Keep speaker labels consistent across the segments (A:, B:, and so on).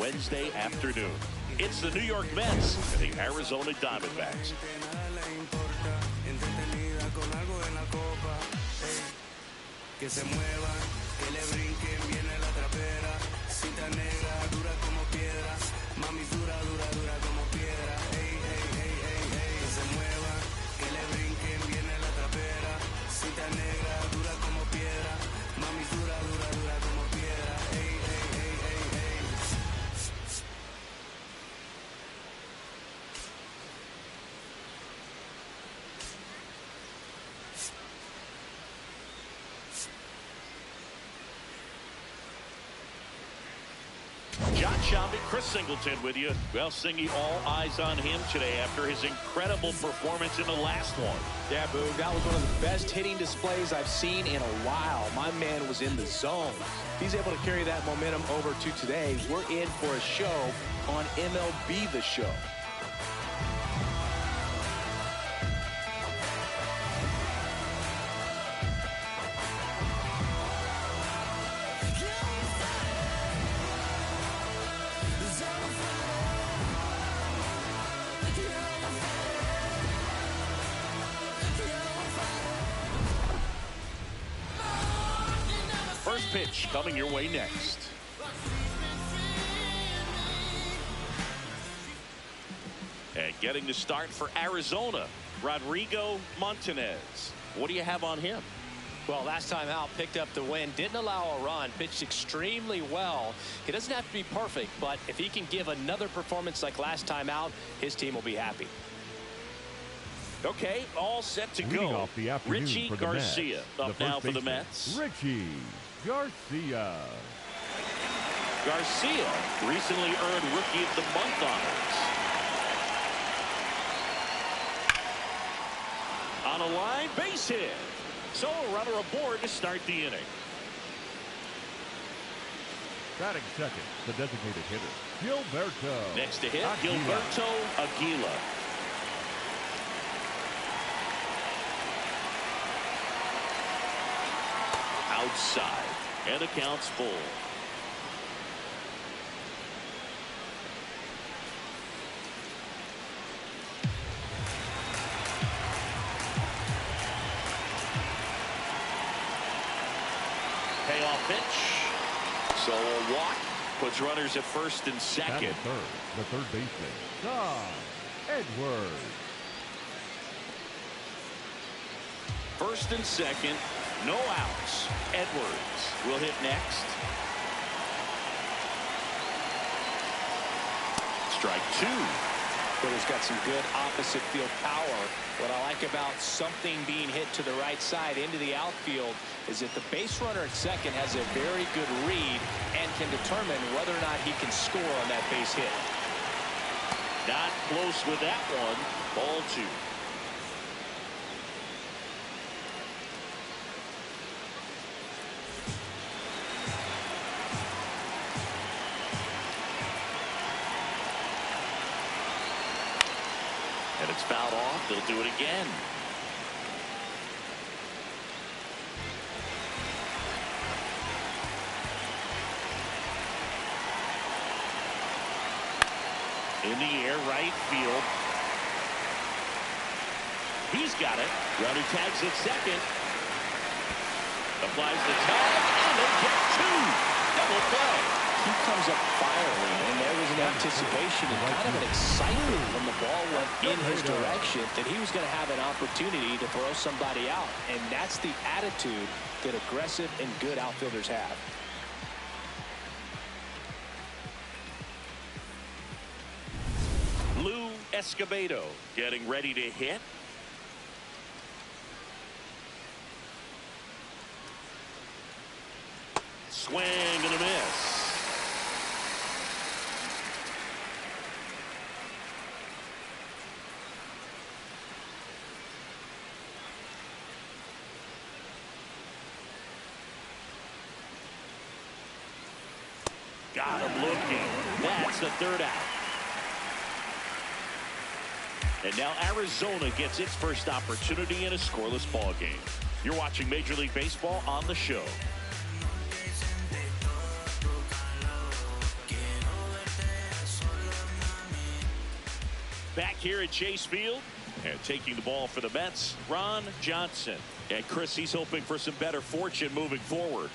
A: Wednesday afternoon. It's the New York Mets and the Arizona Diamondbacks. John Shelby, Chris Singleton with you. Well, Singy, all eyes on him today after his incredible performance in the last one.
B: Yeah, Boog, that was one of the best hitting displays I've seen in a while. My man was in the zone. If he's able to carry that momentum over to today, we're in for a show on MLB The Show.
A: First pitch coming your way next. And getting the start for Arizona, Rodrigo Montanez. What do you have on him?
B: Well, last time out, picked up the win, didn't allow a run, pitched extremely well. He doesn't have to be perfect, but if he can give another performance like last time out, his team will be happy.
A: Okay, all set to go.
C: Off the afternoon
A: Richie
C: for the
A: Garcia
C: Mets,
A: up now for the Mets.
C: Richie Garcia.
A: Garcia recently earned Rookie of the Month honors. On a line, base hit. So a runner aboard to start the inning.
C: Batting second, the designated hitter, Gilberto.
A: Next to hit,
C: Aguila.
A: Gilberto Aguila. Outside, and the count's full. Payoff pitch. So a walk puts runners at first and second.
C: At the third baseman, Don Edwards.
A: First and second, no outs. Edwards will hit next. Strike two.
B: Hitter's got some good opposite field power. What I like about something being hit to the right side into the outfield is that the base runner at second has a very good read and can determine whether or not he can score on that base hit.
A: Not close with that one. Ball two. And it's fouled off. They'll do it again. In the air, right field. He's got it. Runner tags at second. Applies the tag, and they get two. Double play.
B: He comes up firing, and there was an anticipation and kind of an excitement when the ball went in his direction that he was going to have an opportunity to throw somebody out. And that's the attitude that aggressive and good outfielders have.
A: Lou Escobedo getting ready to hit. Swing and a miss. Got him looking. That's the third out. And now Arizona gets its first opportunity in a scoreless ball game. You're watching Major League Baseball on the show. Back here at Chase Field, and taking the ball for the Mets, Ron Johnson. And Chris, he's hoping for some better fortune moving forward.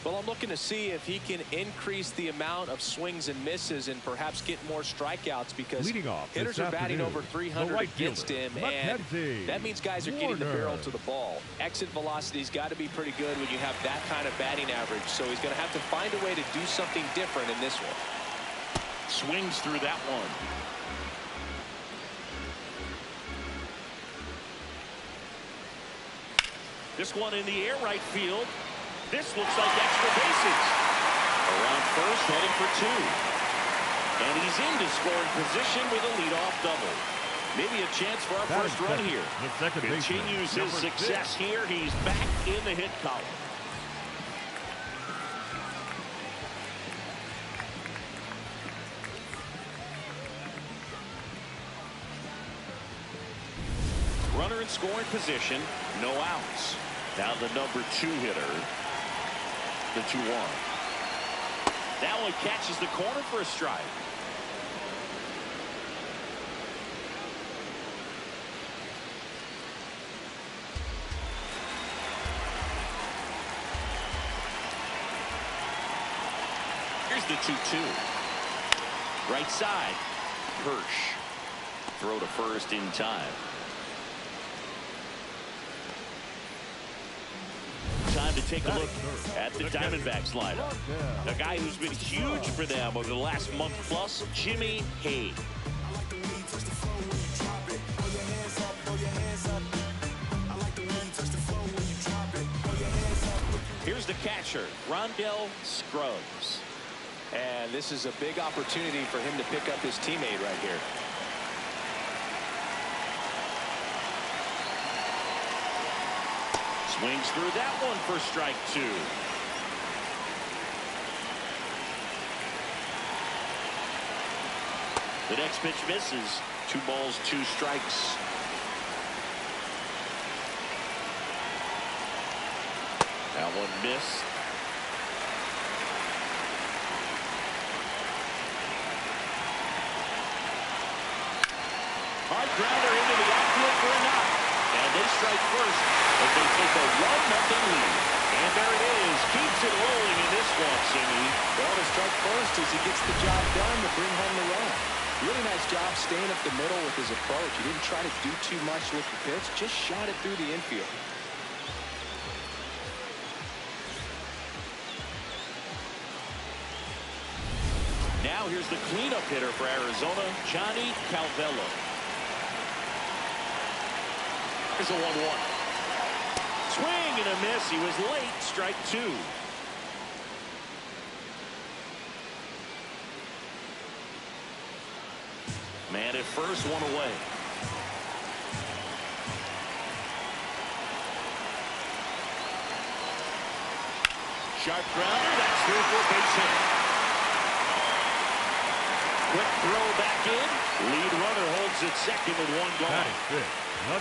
B: Well, I'm looking to see if he can increase the amount of swings and misses and perhaps get more strikeouts, because hitters are batting over 300 against him, and that means guys are getting the barrel to the ball. Exit velocity's got to be pretty good when you have that kind of batting average, so he's going to have to find a way to do something different in this one.
A: Swings through that one. This one in the air, right field. This looks like extra bases. Around first, heading for two. And he's into scoring position with a leadoff double. Maybe a chance for our first run here. Continues his success here. He's back in the hit column. Runner in scoring position, no outs. Now the number 2 hitter, the 2-1. That one catches the corner for a strike. Here's the 2-2. Right side, Hirsch. Throw to first in time. Time to take a look at the Diamondbacks lineup. A guy who's been huge for them over the last month plus, Jimmy Hay. Here's the catcher, Rondell Scruggs.
B: And this is a big opportunity for him to pick up his teammate right here.
A: Swings through that one for strike 2. The next pitch misses. 2 balls, 2 strikes. That one missed. Hard grounder into the outfield for a knock. And they strike first as they take a 1-0 lead. And there it is. Keeps it rolling in this one, Simi.
B: Well, to strike first as he gets the job done to bring home the run. Really nice job staying up the middle with his approach. He didn't try to do too much with the pitch, just shot it through the infield.
A: Now here's the cleanup hitter for Arizona, Johnny Calvello. Here's a 1-1. Swing and a miss. He was late. Strike 2. Man at first, 1 away. Sharp grounder. That's through for a base hit. Quick throw back in. Lead runner holds at second with 1 gone.
B: I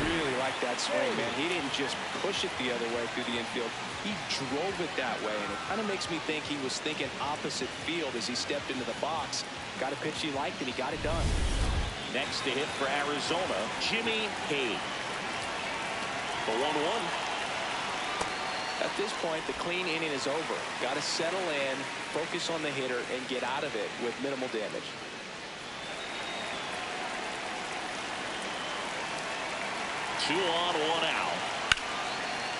B: really like that swing, man. He didn't just push it the other way through the infield. He drove it that way, and it kind of makes me think he was thinking opposite field as he stepped into the box. Got a pitch he liked, and he got it done.
A: Next to hit for Arizona, Jimmy Hay. The 1-1.
B: At this point, the clean inning is over. Got to settle in, focus on the hitter, and get out of it with minimal damage.
A: 2 on, 1 out.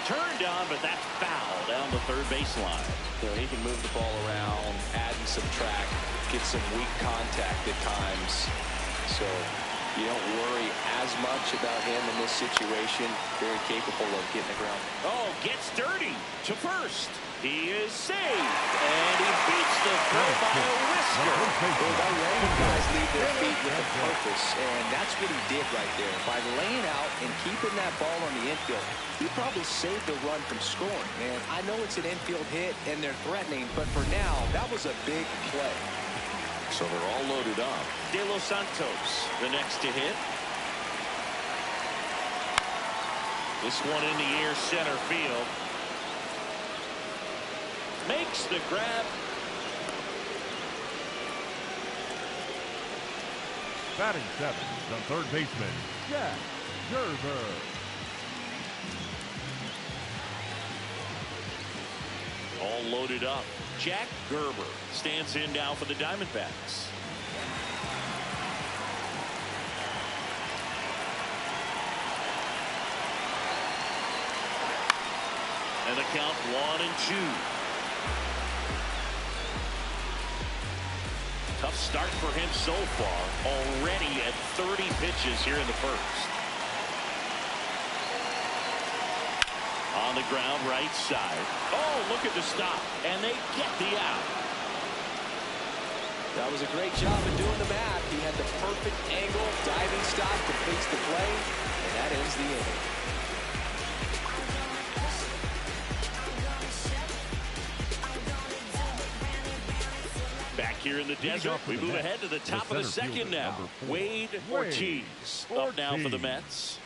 A: Turned on, but that's foul down the third baseline.
B: So he can move the ball around, add and subtract, get some weak contact at times. So you don't worry as much about him in this situation. Very capable of getting the ground.
A: Oh, gets dirty to first. He is saved, and he beats the throw by a whisker.
B: Well, by laying guys leave their feet with a purpose, and that's what he did right there. By laying out and keeping that ball on the infield, he probably saved the run from scoring. And I know it's an infield hit, and they're threatening, but for now, that was a big play.
A: So they're all loaded up. De Los Santos, the next to hit. This one in the air, center field. Makes the grab.
C: Batting 7, the third baseman, Jack Gerber.
A: All loaded up. Jack Gerber stands in now for the Diamondbacks. And the count 1-2. Tough start for him so far. Already at 30 pitches here in the first. On the ground, right side. Oh, look at the stop. And they get the out.
B: That was a great job of doing the math. He had the perfect angle. Diving stop completes the play. And that ends the inning.
A: Back here in the desert, we move ahead to the top of the second now. Wade Ortiz up now for the Mets.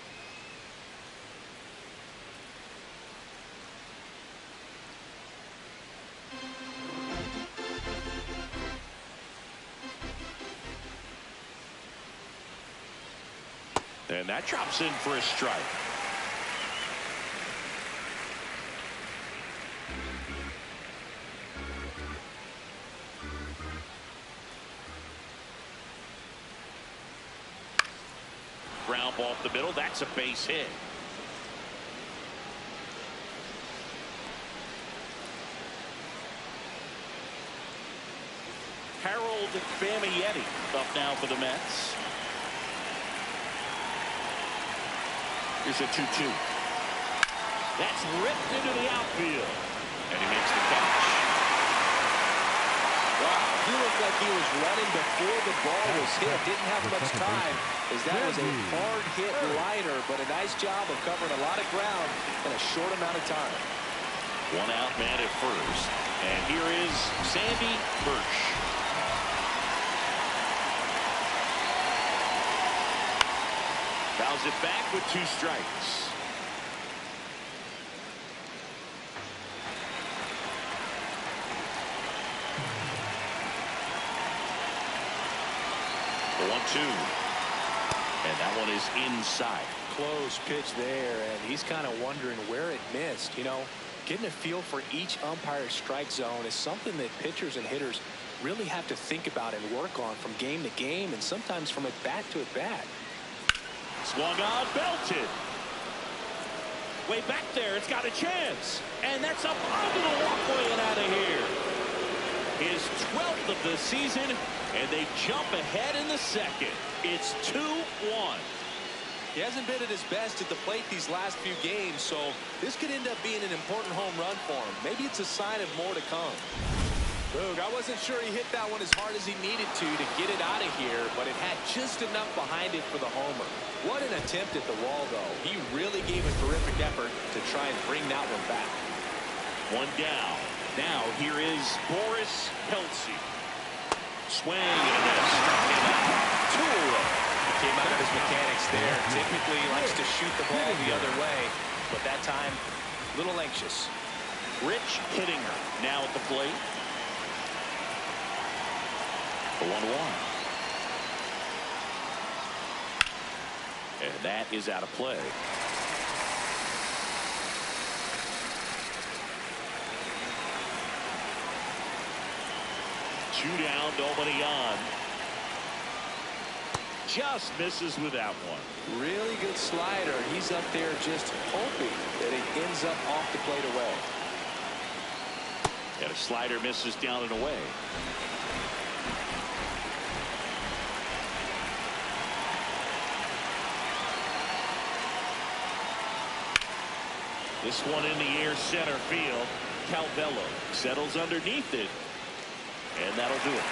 A: And that drops in for a strike. Ground ball up the middle. That's a base hit. Harold Famietti up now for the Mets. Here's a 2-2. That's ripped into the outfield. And he makes the catch.
B: Wow, he looked like he was running before the ball was hit. Didn't have much time, as that was a hard hit liner, but a nice job of covering a lot of ground in a short amount of time.
A: One out man at first. And here is Sandy Birch. Fouls it back with 2 strikes. The 1-2. And that one is inside.
B: Close pitch there, and he's kind of wondering where it missed. You know, getting a feel for each umpire's strike zone is something that pitchers and hitters really have to think about and work on from game to game, and sometimes from at bat to at bat.
A: Swung on, belted. Way back there, it's got a chance. And that's up onto the walkway and out of here. His 12th of the season, and they jump ahead in the second. It's 2-1.
B: He hasn't been at his best at the plate these last few games, so this could end up being an important home run for him. Maybe it's a sign of more to come. Boog, I wasn't sure he hit that one as hard as he needed to get it out of here, but it had just enough behind it for the homer. What an attempt at the wall, though. He really gave a terrific effort to try and bring that one back.
A: One down. Now here is Boris Kelsey. Swing and a struck him out. 2 in a row.
B: He came out of his mechanics there. Typically he likes to shoot the ball the other way, but that time, a little anxious.
A: Rich Hittinger now at the plate. The 1-1. And that is out of play. Two down, nobody on. Just misses with that one.
B: Really good slider. He's up there just hoping that it ends up off the plate away.
A: And a slider misses down and away. This one in the air center field. Calvello settles underneath it. And that'll do it.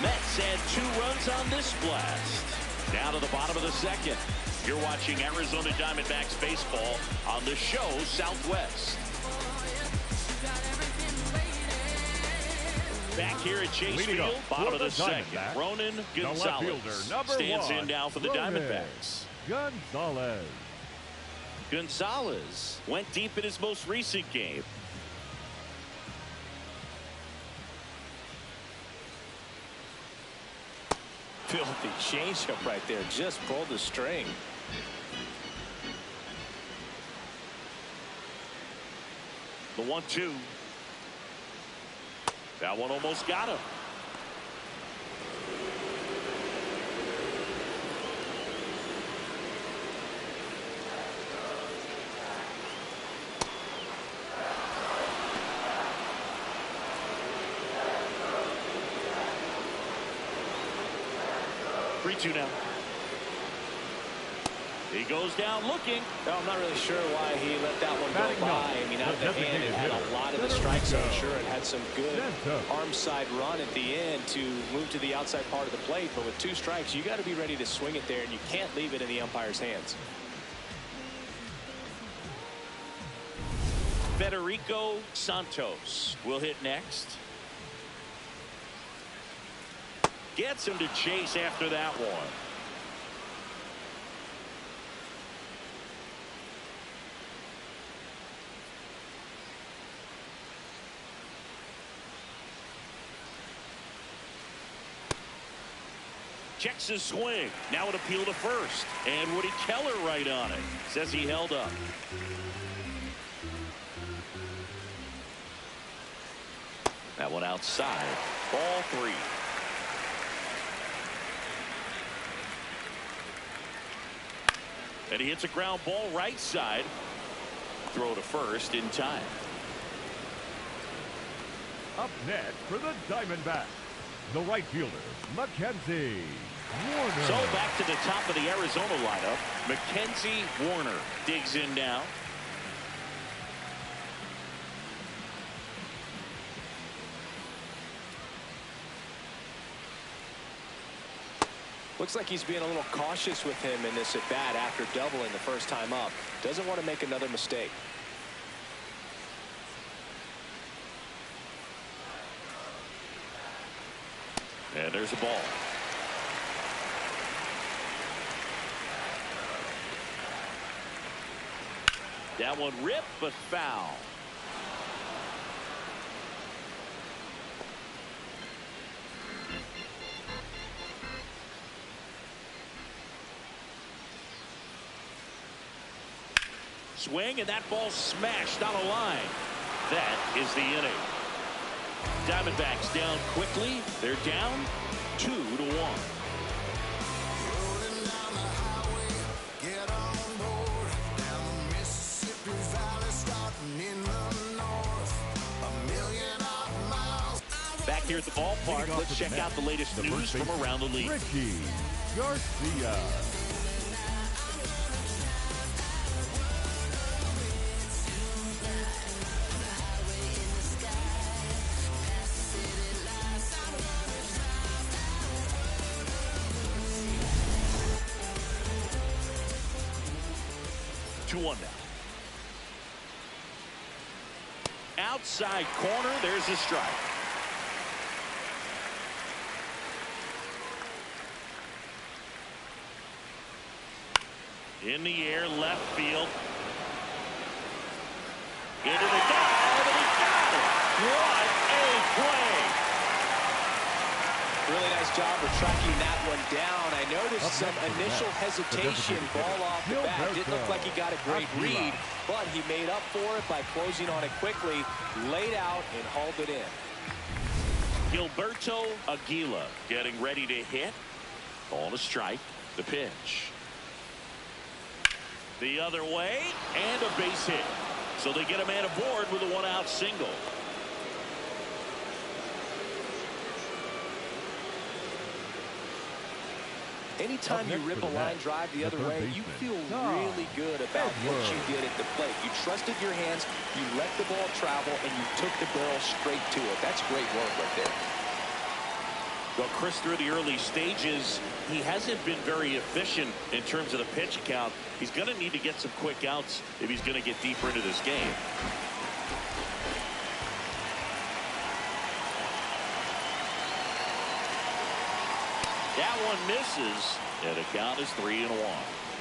A: Mets had 2 runs on this blast. Down to the bottom of the second. You're watching Arizona Diamondbacks baseball on the show Southwest. Back here at Chase Field, bottom of the second. Ronan Gonzalez stands in now for the Diamondbacks. Gonzalez went deep in his most recent game.
B: filthy changeup right there. Just pulled the string.
A: The 1-2. That one almost got him. Three-two now. He goes down looking.
B: No, I'm not really sure why he let that one go by. I mean, out of the hand, it had a lot of the strikes. I'm sure it had some good arm side run at the end to move to the outside part of the plate. But with 2 strikes, you got to be ready to swing it there, and you can't leave it in the umpire's hands.
A: Federico Santos will hit next. Gets him to chase after that one. Checks his swing. Now an appeal to first. And Woody Keller right on it. Says he held up. That one outside. Ball 3. And he hits a ground ball right side. Throw to first in time.
C: Up next for the Diamondbacks, the right fielder, Mackenzie Warner.
A: So back to the top of the Arizona lineup. Mackenzie Warner digs in now.
B: Looks like he's being a little cautious with him in this at bat after doubling the first time up. Doesn't want to make another mistake.
A: And there's a ball. That one ripped but foul. Swing, and that ball smashed on a line. That is the inning. Diamondbacks down quickly. They're down 2-1. Back here at the ballpark, let's check out the latest news from around the league.
C: Ricky Garcia.
A: One now. Outside corner, there's a strike. In the air, left field. Into the dive, and he got it. What a play!
B: Really nice job of tracking that one down. I noticed some initial hesitation. Ball off the bat. Didn't look like he got a great read, but he made up for it by closing on it quickly, laid out, and hauled it in.
A: Gilberto Aguila getting ready to hit. On a strike. The pitch. The other way, and a base hit. So they get a man aboard with a 1-out single.
B: Anytime you rip a line drive the other way, you feel really good about what you did at the plate. You trusted your hands, you let the ball travel, and you took the barrel straight to it. That's great work right there.
A: Well, Chris, through the early stages, he hasn't been very efficient in terms of the pitch count. He's going to need to get some quick outs if he's going to get deeper into this game. That one misses, and the count is 3-1.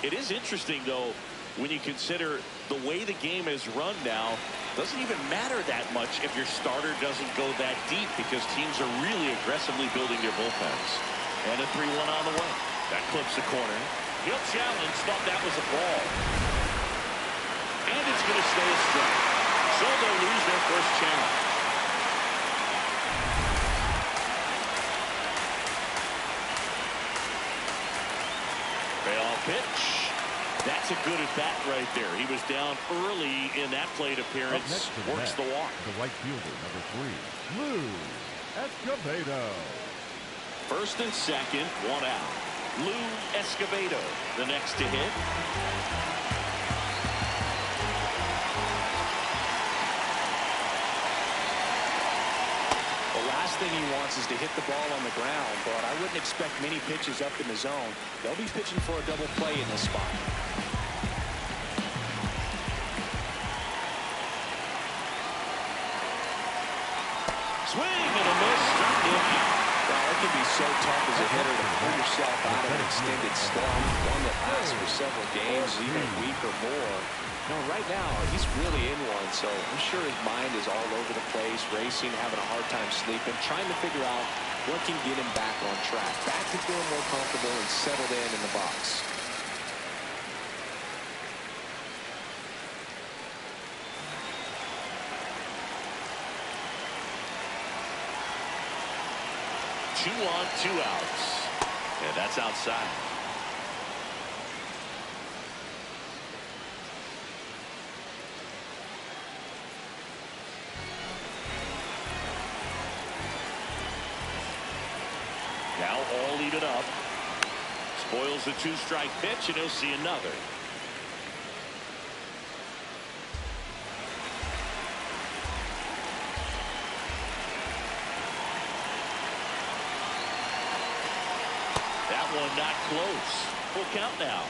A: It is interesting, though, when you consider the way the game is run now. Doesn't even matter that much if your starter doesn't go that deep, because teams are really aggressively building their bullpens. And a 3-1 on the way. That clips the corner. He'll challenge, thought that was a ball. And it's going to stay a strike. So they'll lose their first challenge. Payoff pitch. That's a good at bat right there. He was down early in that plate appearance. Works the walk.
C: The right fielder, number 3, Lou Escobedo.
A: First and second, one out. Lou Escobedo, the next to hit.
B: The last thing he wants is to hit the ball on the ground, but I wouldn't expect many pitches up in the zone. They'll be pitching for a double play in this spot.
A: Swing and a miss. Struck him out.
B: Well, it can be so tough as a hitter to pull yourself out of an extended slump, one that lasts for several games, even a week or more. No, right now, he's really in one, so I'm sure his mind is all over the place, racing, having a hard time sleeping, trying to figure out what can get him back on track, back to feeling more comfortable and settled in the box.
A: Two on, 2 outs. And that's outside. Now all even up. Spoils the 2-strike pitch, and he'll see another. That one not close. Full count now.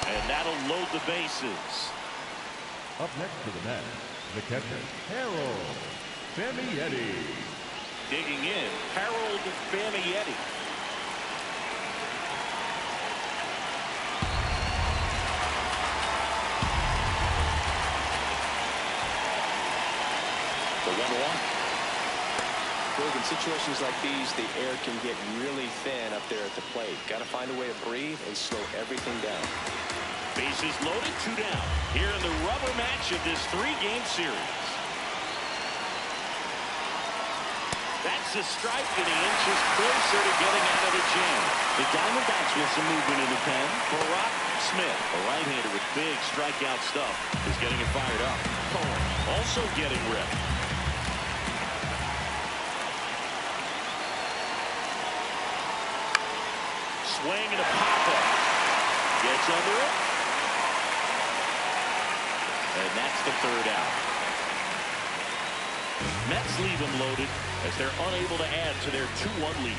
A: And that'll load the bases.
C: Up next to the net, the catcher, Harold Famietti.
A: Digging in, Harold Famietti. The 1-1.
B: In situations like these, the air can get really thin up there at the plate. Got to find a way to breathe and slow everything down.
A: Bases loaded, 2 down. Here in the rubber match of this 3-game series. That's a strike, and he inches closer to getting out of the jam. The Diamondbacks with some movement in the pen. Barack Smith, a right-hander with big strikeout stuff, is getting it fired up. Cohen also getting ripped. Swing and a pop-up. Gets under it. And that's the 3rd out. Mets leave them loaded as they're unable to add to their 2-1 lead.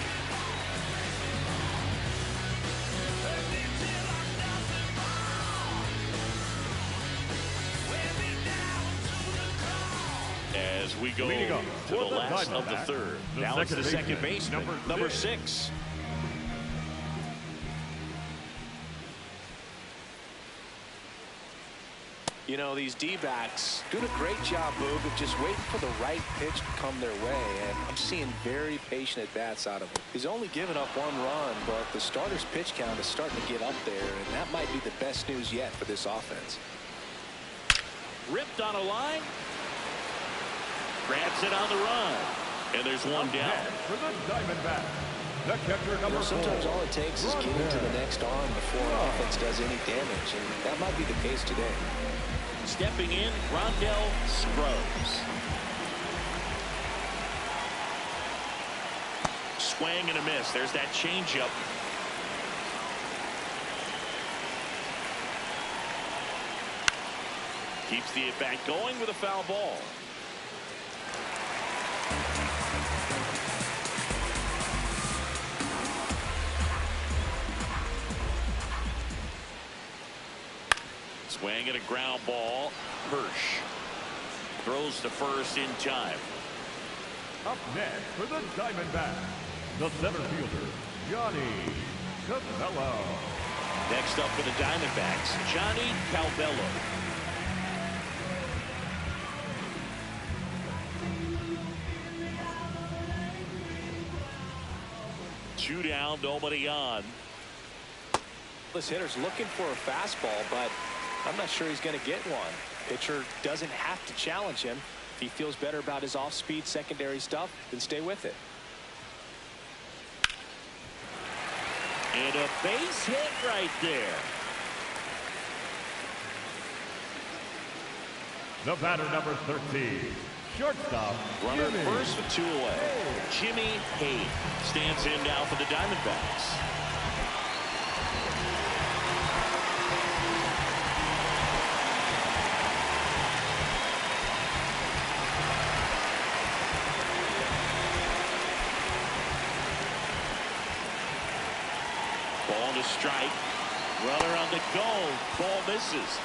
A: As we go to the last of the 3rd. Now it's the second baseman, number 6.
B: You know, these D-backs doing a great job, Boog, of just waiting for the right pitch to come their way, and I'm seeing very patient at-bats out of him. He's only given up 1 run, but the starter's pitch count is starting to get up there, and that might be the best news yet for this offense.
A: Ripped on a line. Grabs it on the run. And there's one down.
C: For the Diamondbacks, the catcher, number 4.
B: Sometimes all it takes is getting to the next arm before an offense does any damage, and that might be the case today.
A: Stepping in, Rondell Scruggs. Swing and a miss. There's that changeup. Keeps the at-bat going with a foul ball. Swing and a ground ball. Hirsch throws to first in time.
C: Up next for the Diamondbacks, the center fielder, Johnny Capello.
A: Next up for the Diamondbacks, Johnny Calvello. 2 down, nobody on.
B: This hitter's looking for a fastball, but I'm not sure he's going to get one. Pitcher doesn't have to challenge him. If he feels better about his off-speed secondary stuff, then stay with it.
A: And a base hit right there.
C: The batter, number 13, shortstop,
A: Runner
C: Jimmy.
A: first with 2 away. Jimmy Hayes stands in now for the Diamondbacks. Ball to strike. Runner on the go. Ball misses.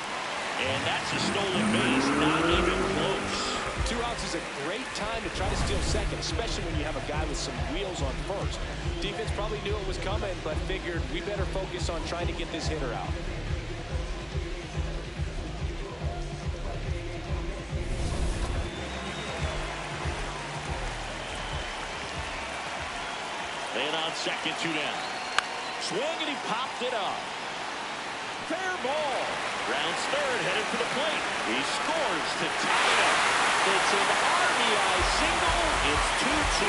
A: And that's a stolen base. Not even close.
B: 2 outs is a great time to try to steal second, especially when you have a guy with some wheels on first. Defense probably knew it was coming, but figured we better focus on trying to get this hitter out.
A: Man on second, 2 down. Swing and he popped it up. Fair ball. Rounds third, headed for the plate. He scores to tie it up. It's an RBI single. It's 2-2.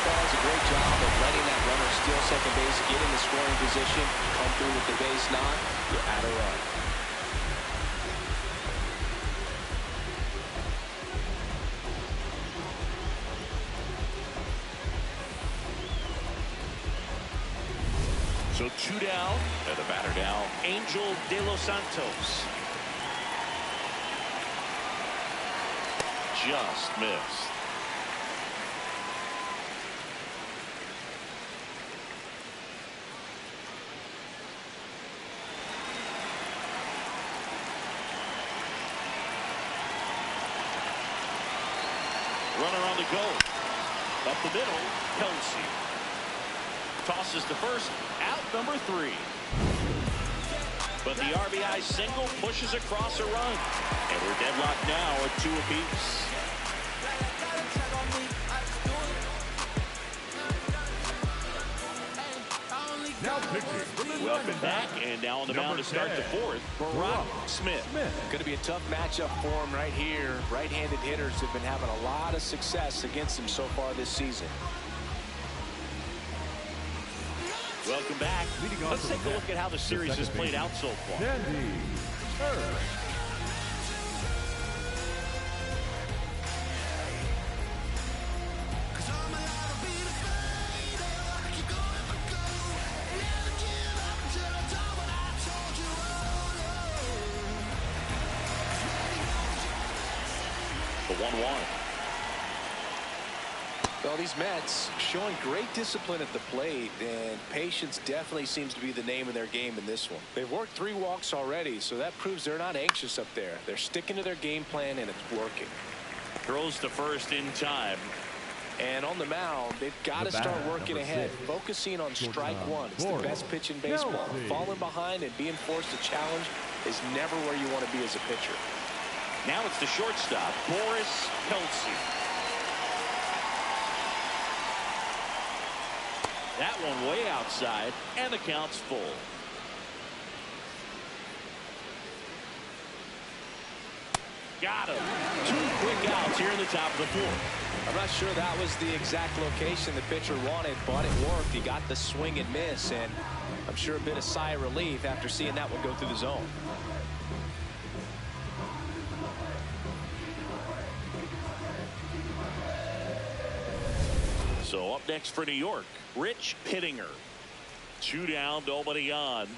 B: That was a great job of letting that runner steal second base, get in the scoring position, come through with the base knock. You add a run.
A: So 2 down, and the batter now, Angel De Los Santos. Just missed. Runner on the go. Up the middle, Kelsey. Tosses to first, out number 3. But the RBI single pushes across a run. And we're deadlocked now at 2 apiece.
C: Now pitching from the
A: Welcome
C: Diamondbacks,
A: back, and now on the mound to start the 4th, Barack Smith.
B: Going to be a tough matchup for him right here. Right-handed hitters have been having a lot of success against him so far this season.
A: Welcome back. Let's take a look at how the series has played out so far.
C: Sandy Earth.
A: The 1-1.
B: Well, these Mets showing great discipline at the plate, and patience definitely seems to be the name of their game in this one. They've worked 3 walks already, so that proves they're not anxious up there. They're sticking to their game plan, and it's working.
A: Throws to first in time.
B: And on the mound, they've got to start working ahead, focusing on strike 1. It's the best pitch in baseball. Falling behind and being forced to challenge is never where you want to be as a pitcher.
A: Now it's the shortstop, Boris Kelsey. That one way outside, and the count's full. Got him. 2 quick outs here in the top of the 4th.
B: I'm not sure that was the exact location the pitcher wanted, but it worked. He got the swing and miss, and I'm sure a bit of sigh of relief after seeing that one go through the zone.
A: So up next for New York, Rich Pittinger. 2 down, nobody on.